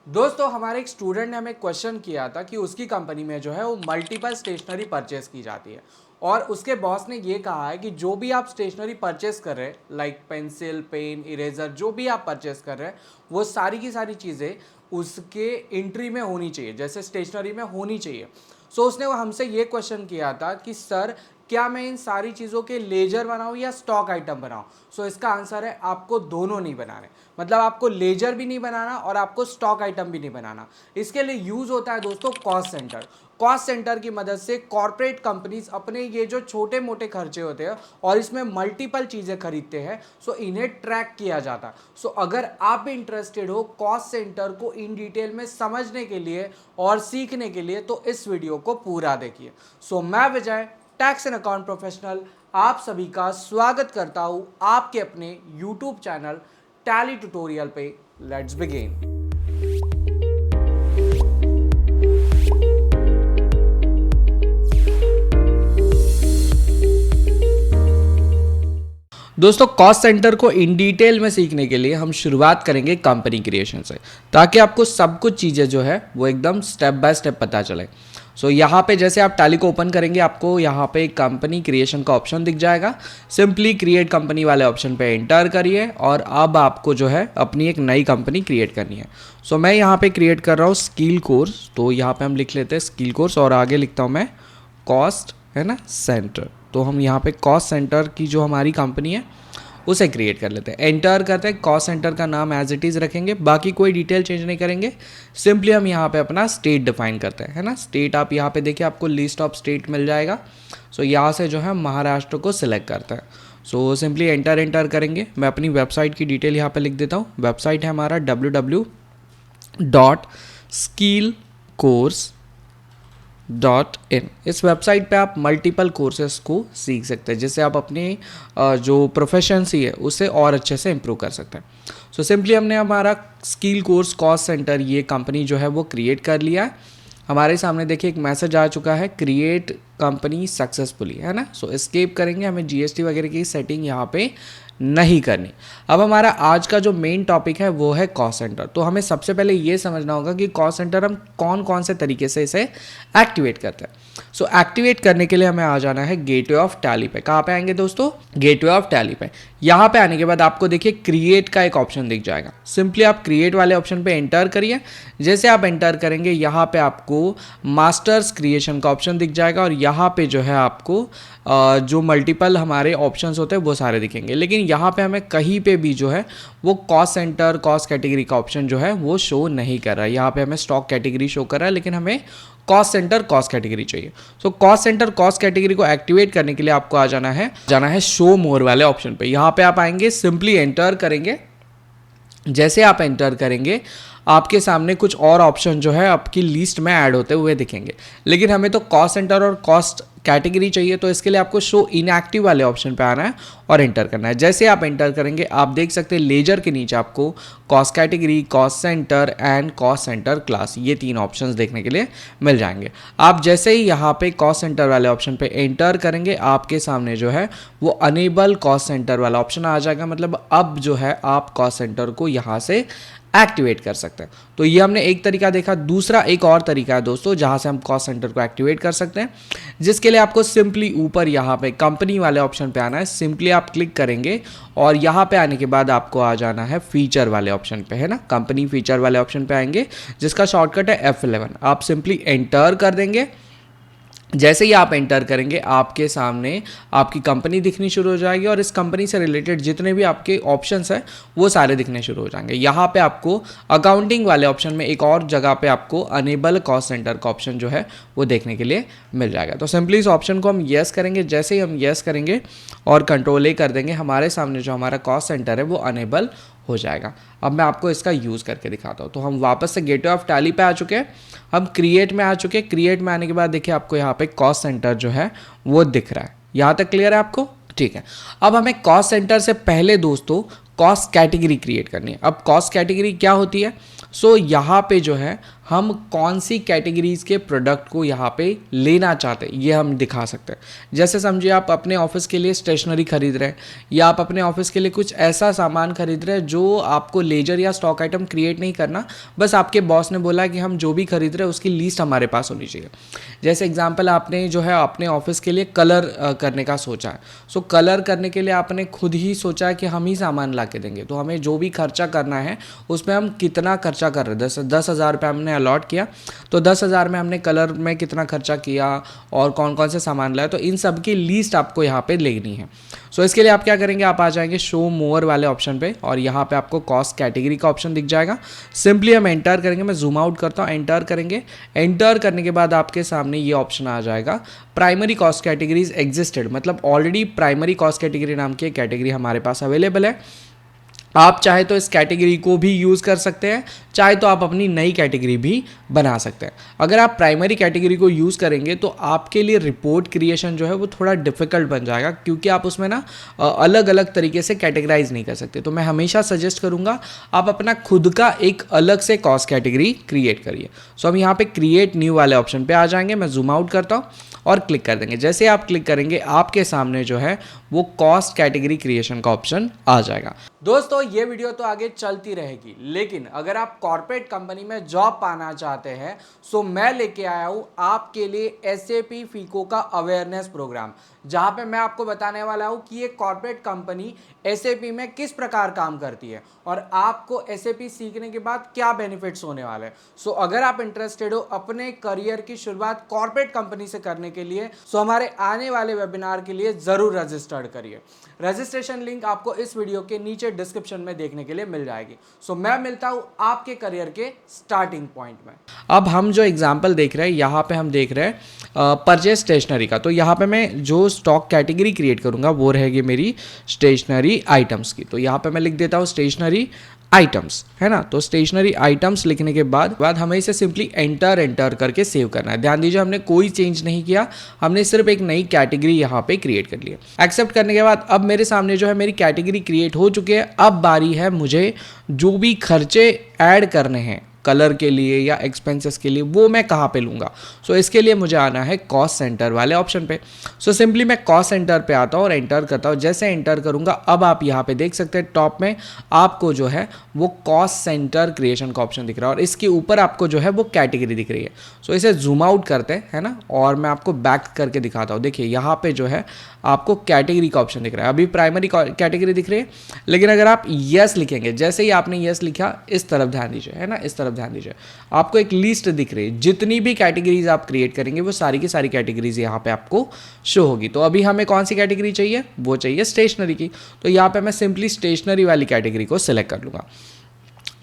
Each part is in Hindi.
दोस्तों हमारे एक स्टूडेंट ने हमें क्वेश्चन किया था कि उसकी कंपनी में जो है वो मल्टीपल स्टेशनरी परचेस की जाती है और उसके बॉस ने ये कहा है कि जो भी आप स्टेशनरी परचेस कर रहे हैं लाइक पेंसिल पेन इरेजर जो भी आप परचेस कर रहे हैं वो सारी की सारी चीज़ें उसके एंट्री में होनी चाहिए, जैसे स्टेशनरी में होनी चाहिए। सो उसने वो हमसे ये क्वेश्चन किया था कि सर क्या मैं इन सारी चीज़ों के लेजर बनाऊं या स्टॉक आइटम बनाऊं। सो इसका आंसर है आपको दोनों नहीं बनाने, मतलब आपको लेजर भी नहीं बनाना और आपको स्टॉक आइटम भी नहीं बनाना। इसके लिए यूज़ होता है दोस्तों कॉस्ट सेंटर। कॉस्ट सेंटर की मदद से कॉर्पोरेट कंपनीज अपने ये जो छोटे मोटे खर्चे होते हैं और इसमें मल्टीपल चीज़ें खरीदते हैं, सो इन्हें ट्रैक किया जाता है। सो अगर आप भी इंटरेस्टेड हो कॉस्ट सेंटर को इन डिटेल में समझने के लिए और सीखने के लिए तो इस वीडियो को पूरा देखिए। सो मैं विजय, टैक्स एंड अकाउंट प्रोफेशनल, आप सभी का स्वागत करता हूं आपके अपने YouTube चैनल टैली ट्यूटोरियल पे। Let's begin. दोस्तों कॉस्ट सेंटर को इन डिटेल में सीखने के लिए हम शुरुआत करेंगे कंपनी क्रिएशन से, ताकि आपको सब कुछ चीज़ें जो है वो एकदम स्टेप बाय स्टेप पता चले। सो यहाँ पे जैसे आप टैली को ओपन करेंगे आपको यहाँ पे कंपनी क्रिएशन का ऑप्शन दिख जाएगा। सिंपली क्रिएट कंपनी वाले ऑप्शन पे एंटर करिए और अब आपको जो है अपनी एक नई कंपनी क्रिएट करनी है। सो मैं यहाँ पे क्रिएट कर रहा हूँ स्किल कोर्स, तो यहाँ पे हम लिख लेते हैं स्किल कोर्स और आगे लिखता हूँ मैं कॉस्ट है ना सेंटर। तो हम यहाँ पे कॉस्ट सेंटर की जो हमारी कंपनी है उसे क्रिएट कर लेते हैं। एंटर करते हैं, कॉस्ट सेंटर का नाम एज इट इज़ रखेंगे, बाकी कोई डिटेल चेंज नहीं करेंगे। सिंपली हम यहाँ पे अपना स्टेट डिफाइन करते हैं, है ना। स्टेट आप यहाँ पे देखिए आपको लिस्ट ऑफ स्टेट मिल जाएगा। सो यहाँ से जो है महाराष्ट्र को सिलेक्ट करते हैं। सो सिंपली एंटर करेंगे। मैं अपनी वेबसाइट की डिटेल यहाँ पे लिख देता हूँ। वेबसाइट है हमारा www.skillcourse.in। इस वेबसाइट पे आप मल्टीपल कोर्सेज को सीख सकते हैं, जिससे आप अपने जो प्रोफेशंसी है उसे और अच्छे से इम्प्रूव कर सकते हैं। सो सिंपली हमने हमारा स्किल कोर्स कॉस्ट सेंटर ये कंपनी जो है वो क्रिएट कर लिया है। हमारे सामने देखिए एक मैसेज आ चुका है, क्रिएट कंपनी सक्सेसफुली, है ना। सो एस्केप करेंगे, हमें जीएसटी वगैरह की सेटिंग यहाँ पे नहीं करनी। अब हमारा आज का जो मेन टॉपिक है वो है कॉस्ट सेंटर। तो हमें सबसे पहले ये समझना होगा कि कॉस्ट सेंटर हम कौन कौन से तरीके से इसे एक्टिवेट करते हैं। सो एक्टिवेट करने के लिए हमें आ जाना है गेटवे ऑफ टैली पे। कहाँ पे आएंगे दोस्तों? गेटवे ऑफ टैली पे। यहाँ पे आने के बाद आपको देखिए क्रिएट का एक ऑप्शन दिख जाएगा। सिंपली आप क्रिएट वाले ऑप्शन पे एंटर करिए। जैसे आप एंटर करेंगे यहाँ पे आपको मास्टर्स क्रिएशन का ऑप्शन दिख जाएगा और यहाँ पे जो है आपको जो मल्टीपल हमारे ऑप्शंस होते हैं वो सारे दिखेंगे। लेकिन यहाँ पे हमें कहीं पे भी जो है वो कॉस्ट सेंटर कॉस्ट कैटेगरी का ऑप्शन जो है वो शो नहीं कर रहा है। यहाँ पे हमें स्टॉक कैटेगरी शो कर रहा है, लेकिन हमें कॉस्ट सेंटर कॉस्ट कैटेगरी चाहिए। So cost centre cost category को एक्टिवेट करने के लिए आपको आ जाना है शो मोर वाले ऑप्शन पे। यहाँ पे आप आएंगे, सिंपली एंटर करेंगे। जैसे आप एंटर करेंगे आपके सामने कुछ और ऑप्शन जो है आपकी लिस्ट में ऐड होते हुए दिखेंगे, लेकिन हमें तो कॉस्ट सेंटर और कॉस्ट कैटेगरी चाहिए। तो इसके लिए आपको शो इनएक्टिव वाले ऑप्शन पे आना है और एंटर करना है। जैसे आप एंटर करेंगे आप देख सकते हैं लेजर के नीचे आपको cost category, cost centre and cost centre class, ये तीन ऑप्शंस देखने के लिए मिल जाएंगे। आप जैसे ही यहाँ पे कॉस्ट सेंटर वाले ऑप्शन पे एंटर करेंगे आपके सामने जो है वो अनेबल कॉस्ट सेंटर वाला ऑप्शन आ जाएगा। मतलब अब जो है आप कॉस्ट सेंटर को यहाँ से एक्टिवेट कर सकते हैं। तो ये हमने एक तरीका देखा। दूसरा एक और तरीका है दोस्तों जहाँ से हम कॉस्ट सेंटर को एक्टिवेट कर सकते हैं, जिसके लिए आपको सिंपली ऊपर यहाँ पे कंपनी वाले ऑप्शन पे आना है। सिंपली आप क्लिक करेंगे और यहाँ पे आने के बाद आपको आ जाना है फीचर वाले ऑप्शन पे, है ना। कंपनी फीचर वाले ऑप्शन पे आएंगे जिसका शॉर्टकट है F11। आप सिंपली एंटर कर देंगे। जैसे ही आप एंटर करेंगे आपके सामने आपकी कंपनी दिखनी शुरू हो जाएगी और इस कंपनी से रिलेटेड जितने भी आपके ऑप्शंस हैं वो सारे दिखने शुरू हो जाएंगे। यहाँ पे आपको अकाउंटिंग वाले ऑप्शन में एक और जगह पे आपको अनेबल कॉस्ट सेंटर का ऑप्शन जो है वो देखने के लिए मिल जाएगा। तो सिंपली इस ऑप्शन को हम येस करेंगे। जैसे ही हम येस करेंगे और कंट्रोल ए कर देंगे, हमारे सामने जो हमारा कॉस्ट सेंटर है वो अनेबल हो जाएगा। अब मैं आपको इसका यूज़ करके दिखाता हूँ। तो हम वापस से गेटवे ऑफ टैली पे आ चुके हैं, हम क्रिएट में आ चुके हैं। क्रिएट में आने के बाद देखिए आपको यहाँ पे कॉस्ट सेंटर जो है वो दिख रहा है। यहाँ तक क्लियर है आपको? ठीक है। अब हमें कॉस्ट सेंटर से पहले दोस्तों कॉस्ट कैटेगरी क्रिएट करनी है। अब कॉस्ट कैटेगरी क्या होती है? सो यहाँ पे जो है हम कौन सी कैटेगरीज़ के प्रोडक्ट को यहाँ पे लेना चाहते हैं ये हम दिखा सकते हैं। जैसे समझिए आप अपने ऑफिस के लिए स्टेशनरी खरीद रहे हैं या आप अपने ऑफिस के लिए कुछ ऐसा सामान खरीद रहे हैं जो आपको लेजर या स्टॉक आइटम क्रिएट नहीं करना, बस आपके बॉस ने बोला कि हम जो भी खरीद रहे हैं उसकी लिस्ट हमारे पास होनी चाहिए। जैसे एग्जांपल आपने जो है अपने ऑफिस के लिए कलर करने का सोचा है, सो कलर करने के लिए आपने खुद ही सोचा है कि हम ही सामान ला के देंगे, तो हमें जो भी खर्चा करना है उसमें हम कितना खर्चा कर रहे हैं, 10,000 रुपये हमने अलॉट किया, तो 10,000 में हमने कलर में कितना खर्चा किया और कौन कौन से सामान लाए, तो इन सब की लिस्ट आपको यहाँ पे लेनी है। सो इसके लिए आप क्या करेंगे, आप आ जाएंगे शो मोर वाले ऑप्शन पे और यहाँ पे आपको कॉस्ट कैटेगरी का ऑप्शन दिख जाएगा। सिंपली हम एंटर करेंगे, मैं जूम आउट करता हूँ, एंटर करेंगे। एंटर करने के बाद आपके सामने ये ऑप्शन आ जाएगा प्राइमरी कॉस्ट कैटेगरीज एग्जिस्टेड, मतलब ऑलरेडी प्राइमरी कॉस्ट कैटेगरी नाम की कैटेगरी हमारे पास अवेलेबल है। आप चाहे तो इस कैटेगरी को भी यूज़ कर सकते हैं, चाहे तो आप अपनी नई कैटेगरी भी बना सकते हैं। अगर आप प्राइमरी कैटेगरी को यूज़ करेंगे तो आपके लिए रिपोर्ट क्रिएशन जो है वो थोड़ा डिफिकल्ट बन जाएगा, क्योंकि आप उसमें ना अलग अलग तरीके से कैटेगराइज नहीं कर सकते। तो मैं हमेशा सजेस्ट करूँगा आप अपना खुद का एक अलग से कॉस्ट कैटेगरी क्रिएट करिए। सो हम यहाँ पे क्रिएट न्यू वाले ऑप्शन पे आ जाएंगे, मैं जूम आउट करता हूँ और क्लिक कर देंगे। जैसे आप क्लिक करेंगे आपके सामने जो है वो कॉस्ट कैटेगरी क्रिएशन का ऑप्शन आ जाएगा। दोस्तों ये वीडियो तो आगे चलती रहेगी, लेकिन अगर आप कॉर्पोरेट कंपनी में जॉब पाना चाहते हैं सो मैं लेके आया हूँ आपके लिए SAP FICO का अवेयरनेस प्रोग्राम, जहाँ पे मैं आपको बताने वाला हूँ कि ये कॉर्पोरेट कंपनी SAP में किस प्रकार काम करती है और आपको SAP सीखने के बाद क्या बेनिफिट्स होने वाले हैं। सो अगर आप इंटरेस्टेड हो अपने करियर की शुरुआत कॉर्पोरेट कंपनी से करने के लिए, सो हमारे आने वाले वेबिनार के लिए ज़रूर रजिस्टर्ड करिए। रजिस्ट्रेशन लिंक आपको इस वीडियो के नीचे डिस्क्रिप्शन में देखने के लिए मिल जाएगी। सो मैं मिलता हूँ आपके करियर के स्टार्टिंग पॉइंट में। अब हम जो एग्जाम्पल देख रहे हैं यहाँ पे हम देख रहे हैं परचेज स्टेशनरी का। तो यहाँ पे मैं जो स्टॉक कैटेगरी क्रिएट करूँगा वो रहेगी मेरी स्टेशनरी आइटम्स की। तो यहाँ पे मैं लिख देता हूँ स्टेशनरी आइटम्स, है ना। तो स्टेशनरी आइटम्स लिखने के बाद हमें इसे सिंपली एंटर करके सेव करना है। ध्यान दीजिए हमने कोई चेंज नहीं किया, हमने सिर्फ एक नई कैटेगरी यहाँ पे क्रिएट कर ली है। एक्सेप्ट करने के बाद अब मेरे सामने जो है मेरी कैटेगरी क्रिएट हो चुकी है। अब बारी है मुझे जो भी खर्चे ऐड करने हैं कलर के लिए या एक्सपेंसेस के लिए, वो मैं कहाँ पे लूँगा। सो इसके लिए मुझे आना है कॉस्ट सेंटर वाले ऑप्शन पे। सो सिंपली मैं कॉस्ट सेंटर पे आता हूँ और एंटर करता हूँ। जैसे एंटर करूँगा अब आप यहाँ पे देख सकते हैं टॉप में आपको जो है वो कॉस्ट सेंटर क्रिएशन का ऑप्शन दिख रहा है और इसके ऊपर आपको जो है वो कैटेगरी दिख रही है। सो इसे जूम आउट करते हैं, है ना, और मैं आपको बैक करके दिखाता हूँ। देखिए यहाँ पे जो है आपको कैटेगरी का ऑप्शन दिख रहा है। अभी प्राइमरी कैटेगरी दिख रही है, लेकिन अगर आप यस लिखेंगे, जैसे ही आपने यस लिखा, इस तरफ ध्यान दीजिए, है ना, इस तरफ ध्यान दीजिए, आपको एक लिस्ट दिख रही है। जितनी भी कैटेगरीज आप क्रिएट करेंगे वो सारी की सारी कैटेगरीज यहाँ पे आपको शो होगी। तो अभी हमें कौन सी कैटेगरी चाहिए, वो चाहिए स्टेशनरी की। तो यहाँ पे मैं सिंपली स्टेशनरी वाली कैटेगरी को सिलेक्ट कर लूँगा।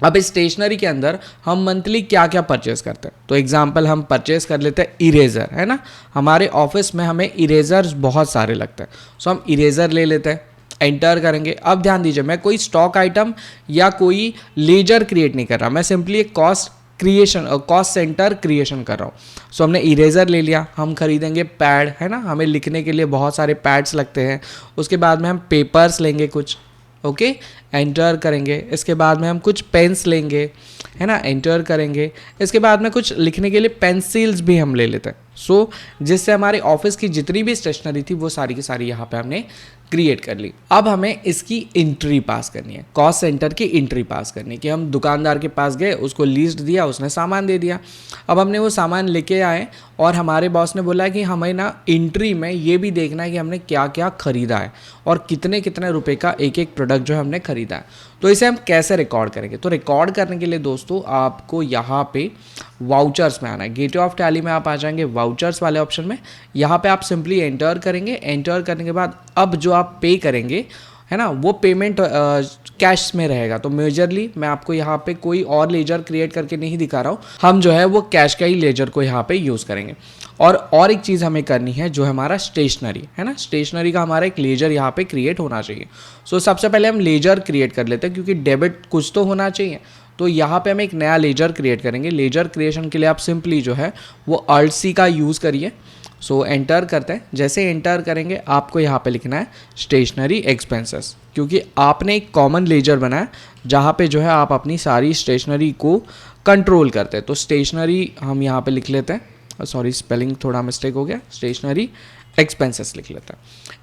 अब इस स्टेशनरी के अंदर हम मंथली क्या क्या परचेस करते हैं, तो एग्जांपल हम परचेस कर लेते हैं इरेज़र, है ना। हमारे ऑफिस में हमें इरेज़र्स बहुत सारे लगते हैं, सो हम इरेज़र ले लेते हैं, एंटर करेंगे। अब ध्यान दीजिए मैं कोई स्टॉक आइटम या कोई लेजर क्रिएट नहीं कर रहा, मैं सिंपली एक कॉस्ट सेंटर क्रिएशन कर रहा हूँ। सो हमने इरेज़र ले लिया, हम खरीदेंगे पैड, है ना, हमें लिखने के लिए बहुत सारे पैड्स लगते हैं। उसके बाद में हम पेपर्स लेंगे कुछ, ओके, एंटर करेंगे। इसके बाद में हम कुछ पेन्स लेंगे, है ना, एंटर करेंगे। इसके बाद में कुछ लिखने के लिए पेंसिल्स भी हम ले लेते हैं। सो जिससे हमारे ऑफिस की जितनी भी स्टेशनरी थी वो सारी की सारी यहाँ पे हमने क्रिएट कर ली। अब हमें इसकी एंट्री पास करनी है, कॉस्ट सेंटर की एंट्री पास करनी है कि हम दुकानदार के पास गए, उसको लिस्ट दिया, उसने सामान दे दिया। अब हमने वो सामान लेके आए और हमारे बॉस ने बोला कि हमें ना एंट्री में ये भी देखना है कि हमने क्या क्या खरीदा है और कितने कितने रुपए का एक एक प्रोडक्ट जो हमने खरीदा है। तो इसे हम कैसे रिकॉर्ड करेंगे, तो रिकॉर्ड करने के लिए दोस्तों आपको यहाँ पे वाउचर्स में आना है। गेटवे ऑफ टैली में आप आ जाएंगे वाउचर्स वाले ऑप्शन में। यहाँ पे आप सिंपली एंटर करेंगे। एंटर करने के बाद अब जो आप पे करेंगे, है ना, वो पेमेंट कैश में रहेगा। तो मेजरली मैं आपको यहाँ पे कोई और लेजर क्रिएट करके नहीं दिखा रहा हूँ, हम जो है वो कैश का ही लेजर को यहाँ पे यूज़ करेंगे। और एक चीज़ हमें करनी है जो हमारा स्टेशनरी है ना, स्टेशनरी का हमारा एक लेजर यहाँ पे क्रिएट होना चाहिए। सो सबसे पहले हम लेजर क्रिएट कर लेते हैं, क्योंकि डेबिट कुछ तो होना चाहिए। तो यहाँ पे हम एक नया लेजर क्रिएट करेंगे। लेजर क्रिएशन के लिए आप सिंपली जो है वो Alt+C का यूज़ करिए। सो एंटर करते हैं। जैसे एंटर करेंगे आपको यहाँ पे लिखना है स्टेशनरी एक्सपेंसेस, क्योंकि आपने एक कॉमन लेजर बनाया जहाँ पे जो है आप अपनी सारी स्टेशनरी को कंट्रोल करते हैं। तो स्टेशनरी हम यहाँ पे लिख लेते हैं, सॉरी स्पेलिंग थोड़ा मिस्टेक हो गया, स्टेशनरी एक्सपेंसेस लिख लेते हैं,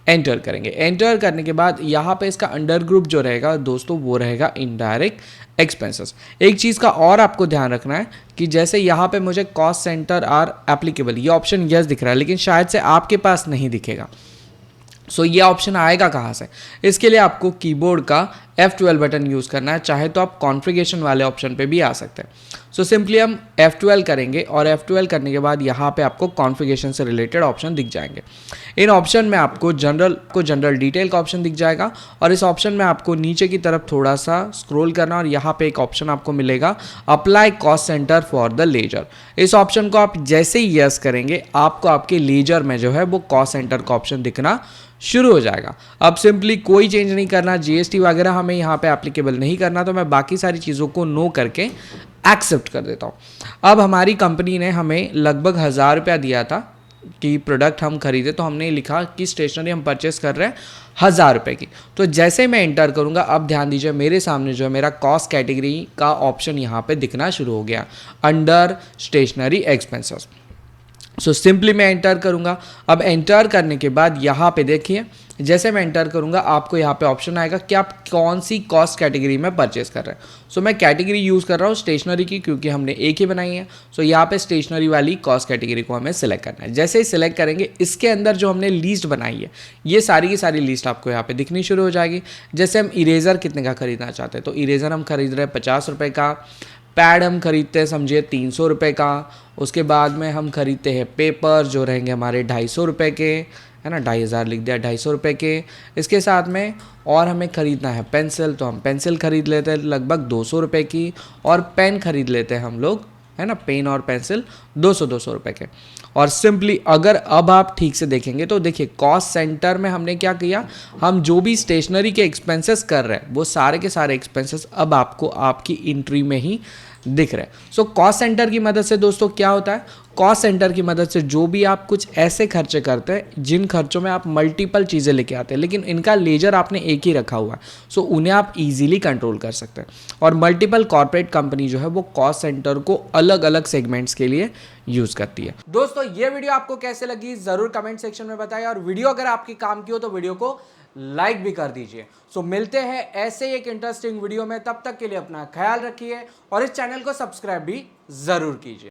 एंटर करेंगे। एंटर करने के बाद यहाँ पे इसका अंडर ग्रुप जो रहेगा दोस्तों वो रहेगा इनडायरेक्ट एक्सपेंसेस। एक चीज़ का और आपको ध्यान रखना है कि जैसे यहाँ पे मुझे कॉस्ट सेंटर आर एप्लीकेबल ये ऑप्शन यस दिख रहा है, लेकिन शायद से आपके पास नहीं दिखेगा। सो ये ऑप्शन आएगा कहाँ से? इसके लिए आपको कीबोर्ड का F12 बटन यूज़ करना है, चाहे तो आप कॉन्फ़िगरेशन वाले ऑप्शन पे भी आ सकते हैं। सो सिंपली हम F12 करेंगे और F12 करने के बाद यहाँ पे आपको कॉन्फ़िगरेशन से रिलेटेड ऑप्शन दिख जाएंगे। इन ऑप्शन में आपको जनरल डिटेल का ऑप्शन दिख जाएगा और इस ऑप्शन में आपको नीचे की तरफ थोड़ा सा स्क्रॉल करना और यहाँ पे एक ऑप्शन आपको मिलेगा apply cost centre for the ledger. इस ऑप्शन को आप जैसे ही यस करेंगे आपको आपके लेजर में जो है वो कॉस्ट सेंटर का ऑप्शन दिखना शुरू हो जाएगा। अब सिंपली कोई चेंज नहीं करना, जीएसटी वगैरह हमें यहाँ पे एप्लीकेबल नहीं करना, तो मैं बाकी सारी चीज़ों को नो करके एक्सेप्ट कर देता हूँ। अब हमारी कंपनी ने हमें लगभग 1000 रुपया दिया था कि प्रोडक्ट हम खरीदे, तो हमने लिखा कि स्टेशनरी हम परचेस कर रहे हैं 1000 रुपये की। तो जैसे मैं एंटर करूँगा, अब ध्यान दीजिए मेरे सामने जो है मेरा कॉस्ट कैटेगरी का ऑप्शन यहाँ पे दिखना शुरू हो गया under stationery expenses. So simply मैं एंटर करूंगा। अब एंटर करने के बाद यहाँ पे देखिए जैसे मैं एंटर करूंगा आपको यहाँ पे ऑप्शन आएगा कि आप कौन सी कॉस्ट कैटेगरी में परचेस कर रहे हैं। सो मैं कैटेगरी यूज़ कर रहा हूँ स्टेशनरी की, क्योंकि हमने एक ही बनाई है। सो यहाँ पे स्टेशनरी वाली कॉस्ट कैटेगरी को हमें सिलेक्ट करना है। जैसे ही सिलेक्ट करेंगे इसके अंदर जो हमने लिस्ट बनाई है ये सारी की सारी लिस्ट आपको यहाँ पे दिखनी शुरू हो जाएगी। जैसे हम इरेज़र कितने का खरीदना चाहते हैं, तो इरेज़र हम खरीद रहे हैं 50 रुपये का, पैड हम खरीदते हैं समझिए 300 रुपये का, उसके बाद में हम खरीदते हैं पेपर जो रहेंगे हमारे 250 रुपये के, है ना, 2500 लिख दिया, 250 रुपये के। इसके साथ में और हमें ख़रीदना है पेंसिल, तो हम पेंसिल खरीद लेते हैं लगभग 200 रुपये की, और पेन खरीद लेते हैं हम लोग, है ना, पेन और पेंसिल 200 रुपये के। और सिंपली अगर अब आप ठीक से देखेंगे तो देखिए कॉस्ट सेंटर में हमने क्या किया, हम जो भी स्टेशनरी के एक्सपेंसेस कर रहे हैं वो सारे के सारे एक्सपेंसेस अब आपको आपकी एंट्री में ही दिख रहे हैं। सो कॉस्ट सेंटर की मदद से दोस्तों क्या होता है, कॉस्ट सेंटर की मदद से जो भी आप कुछ ऐसे खर्चे करते हैं जिन खर्चों में आप मल्टीपल चीज़ें लेके आते हैं लेकिन इनका लेजर आपने एक ही रखा हुआ है, सो उन्हें आप इजीली कंट्रोल कर सकते हैं। और मल्टीपल कॉर्पोरेट कंपनी जो है वो कॉस्ट सेंटर को अलग अलग सेगमेंट्स के लिए यूज़ करती है। दोस्तों ये वीडियो आपको कैसे लगी ज़रूर कमेंट सेक्शन में बताइए, और वीडियो अगर आपके काम की हो तो वीडियो को लाइक भी कर दीजिए। सो मिलते हैं ऐसे एक इंटरेस्टिंग वीडियो में, तब तक के लिए अपना ख्याल रखिए और इस चैनल को सब्सक्राइब भी ज़रूर कीजिए।